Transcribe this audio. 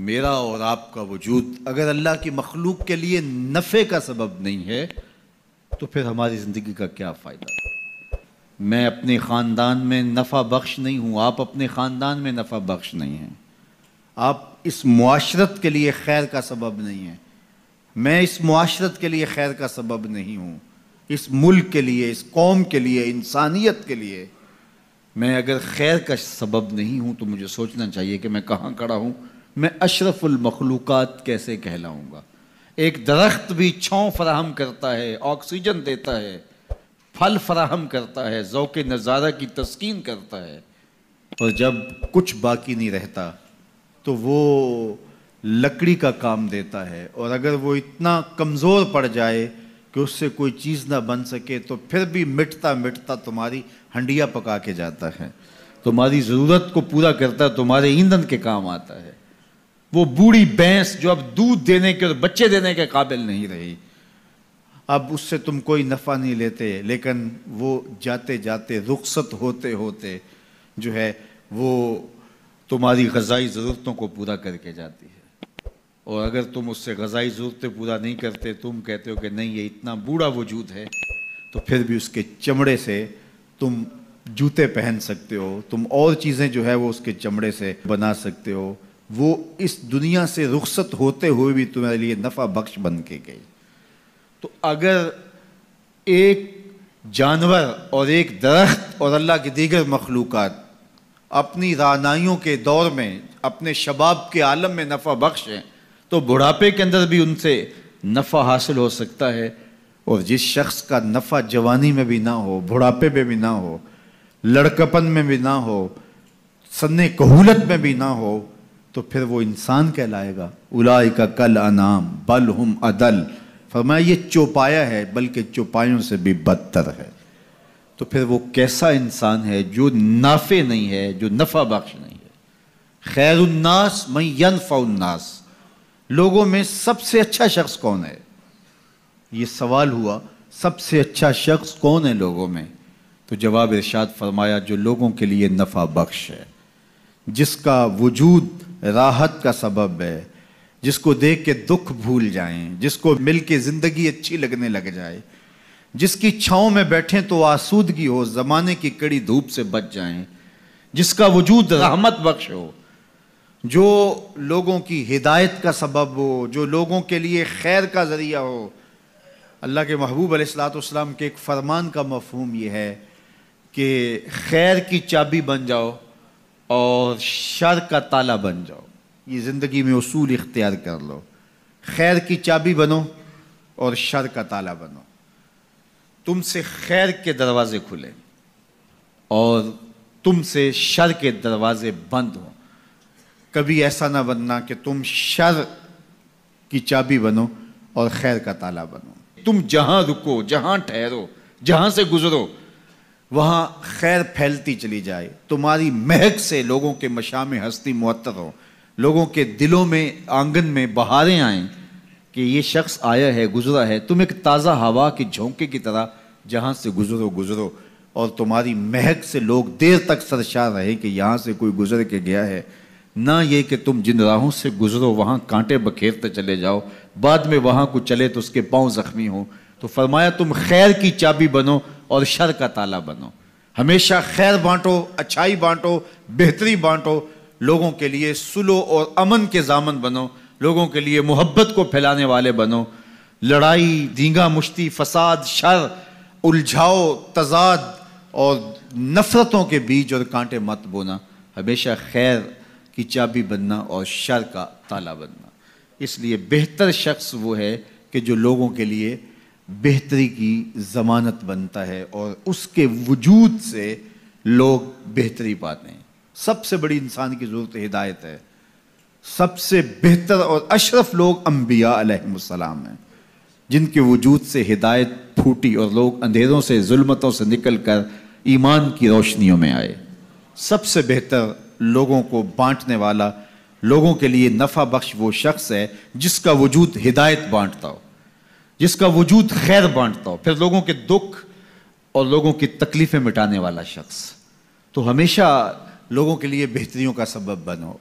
میرا اور آپ کا وجود اگر اللہ کی مخلوق کے لیے نفع کا سبب نہیں ہے تو پھر ہماری زندگی کا کیا فائدہ؟ میں اپنے خاندان میں نفع بخش نہیں ہوں، آپ اپنے خاندان میں نفع بخش نہیں ہیں، آپ اس معاشرت کے لیے خیر کا سبب نہیں ہیں، میں اس معاشرت کے لیے خیر کا سبب نہیں ہوں، اس ملک کے لیے، اس قوم کے لیے، انسانیت کے لیے میں اگر خیر کا سبب نہیں ہوں تو مجھے سوچنا چاہیے کہ میں کہاں کھڑا ہوں، میں اشرف المخلوقات کیسے کہلاؤں گا؟ ایک درخت بھی چھاؤں فراہم کرتا ہے، آکسیجن دیتا ہے، پھل فراہم کرتا ہے، ذوق نظارہ کی تسکین کرتا ہے، اور جب کچھ باقی نہیں رہتا تو وہ لکڑی کا کام دیتا ہے، اور اگر وہ اتنا کمزور پڑ جائے کہ اس سے کوئی چیز نہ بن سکے تو پھر بھی مٹتا مٹتا تمہاری ہنڈیا پکا کے جاتا ہے، تمہاری ضرورت کو پورا کرتا ہے، تمہارے ایندھن کے کام آتا ہے۔ وہ بوڑھی بھینس جو اب دودھ دینے کے اور بچے دینے کے قابل نہیں رہی، اب اس سے تم کوئی نفع نہیں لیتے، لیکن وہ جاتے جاتے رخصت ہوتے ہوتے جو ہے وہ تمہاری غذائی ضرورتوں کو پورا کر کے جاتی ہے، اور اگر تم اس سے غذائی ضرورتیں پورا نہیں کرتے، تم کہتے ہو کہ نہیں یہ اتنا بوڑھا وجود ہے، تو پھر بھی اس کے چمڑے سے تم جوتے پہن سکتے ہو، تم اور چیزیں جو ہے وہ اس کے چمڑے سے بنا سکتے ہو، وہ اس دنیا سے رخصت ہوتے ہوئے بھی تمہارے لیے نفع بخش بن کے گئی۔ تو اگر ایک جانور اور ایک درخت اور اللہ کی دیگر مخلوقات اپنی رعنائیوں کے دور میں اپنے شباب کے عالم میں نفع بخش ہیں تو بڑھاپے کے اندر بھی ان سے نفع حاصل ہو سکتا ہے، اور جس شخص کا نفع جوانی میں بھی نہ ہو، بڑھاپے میں بھی نہ ہو، لڑکپن میں بھی نہ ہو، سن کہولت میں بھی نہ ہو، تو پھر وہ انسان کہلائے گا۔ اولئک کالانعام بل ہم اضل، فرمایا یہ چوپایا ہے بلکہ چوپایوں سے بھی بدتر ہے۔ تو پھر وہ کیسا انسان ہے جو نافع نہیں ہے، جو نفع بخش نہیں ہے؟ خیر الناس من ینفع الناس، لوگوں میں سب سے اچھا شخص کون ہے؟ یہ سوال ہوا، سب سے اچھا شخص کون ہے لوگوں میں؟ تو جواب ارشاد فرمایا جو لوگوں کے لیے نفع بخش ہے، جس کا وجود راحت کا سبب ہے، جس کو دیکھ کے دکھ بھول جائیں، جس کو مل کے زندگی اچھی لگنے لگ جائے، جس کی چھاؤں میں بیٹھیں تو آسودگی ہو، زمانے کی کڑی دھوپ سے بچ جائیں، جس کا وجود رحمت بخش ہو، جو لوگوں کی ہدایت کا سبب ہو، جو لوگوں کے لیے خیر کا ذریعہ ہو۔ اللہ کے محبوب علیہ الصلوۃ والسلام کے ایک فرمان کا مفہوم یہ ہے کہ خیر کی چابی بن جاؤ اور شر کا تالا بن جاؤ۔ یہ زندگی میں اصول اختیار کر لو، خیر کی چابی بنو اور شر کا تالا بنو۔ تم سے خیر کے دروازے کھلیں اور تم سے شر کے دروازے بند ہوں۔ کبھی ایسا نہ بننا کہ تم شر کی چابی بنو اور خیر کا تالا بنو۔ تم جہاں رکو، جہاں ٹھہرو، جہاں سے گزرو، وہاں خیر پھیلتی چلی جائے، تمہاری مہک سے لوگوں کے مشام ہستی معطر ہو، لوگوں کے دلوں میں، آنگن میں بہاریں آئیں کہ یہ شخص آیا ہے، گزرا ہے۔ تم ایک تازہ ہوا کی جھونکے کی طرح جہاں سے گزرو، اور تمہاری مہک سے لوگ دیر تک سرشار رہے کہ یہاں سے کوئی گزر کے گیا ہے، نہ یہ کہ تم جن راہوں سے گزرو وہاں کانٹے بکھیرتے چلے جاؤ، بعد میں وہاں کو چلے تو اس کے پاؤں زخمی ہوں۔ تو فرمایا تم خیر کی چابی بنو اور شر کا تالا بنو، ہمیشہ خیر بانٹو، اچھائی بانٹو، بہتری بانٹو، لوگوں کے لیے صلح اور امن کے ضامن بنو، لوگوں کے لیے محبت کو پھیلانے والے بنو۔ لڑائی، دینگا مشتی، فساد، شر، الجھاؤ، تضاد اور نفرتوں کے بیج اور کانٹے مت بونا، ہمیشہ خیر کی چابی بننا اور شر کا تالا بننا۔ اس لیے بہتر شخص وہ ہے کہ جو لوگوں کے لیے بہتری کی ضمانت بنتا ہے اور اس کے وجود سے لوگ بہتری پاتے ہیں۔ سب سے بڑی انسان کی ضرورت ہدایت ہے۔ سب سے بہتر اور اشرف لوگ انبیاء علیہم السلام ہیں، جن کے وجود سے ہدایت پھوٹی اور لوگ اندھیروں سے، ظلمتوں سے نکل کر ایمان کی روشنیوں میں آئے۔ سب سے بہتر لوگوں کو بانٹنے والا، لوگوں کے لیے نفع بخش وہ شخص ہے جس کا وجود ہدایت بانٹتا ہو، جس کا وجود خیر بانٹتا ہو، پھر لوگوں کے دکھ اور لوگوں کی تکلیفیں مٹانے والا شخص۔ تو ہمیشہ لوگوں کے لیے بہتریوں کا سبب بنو۔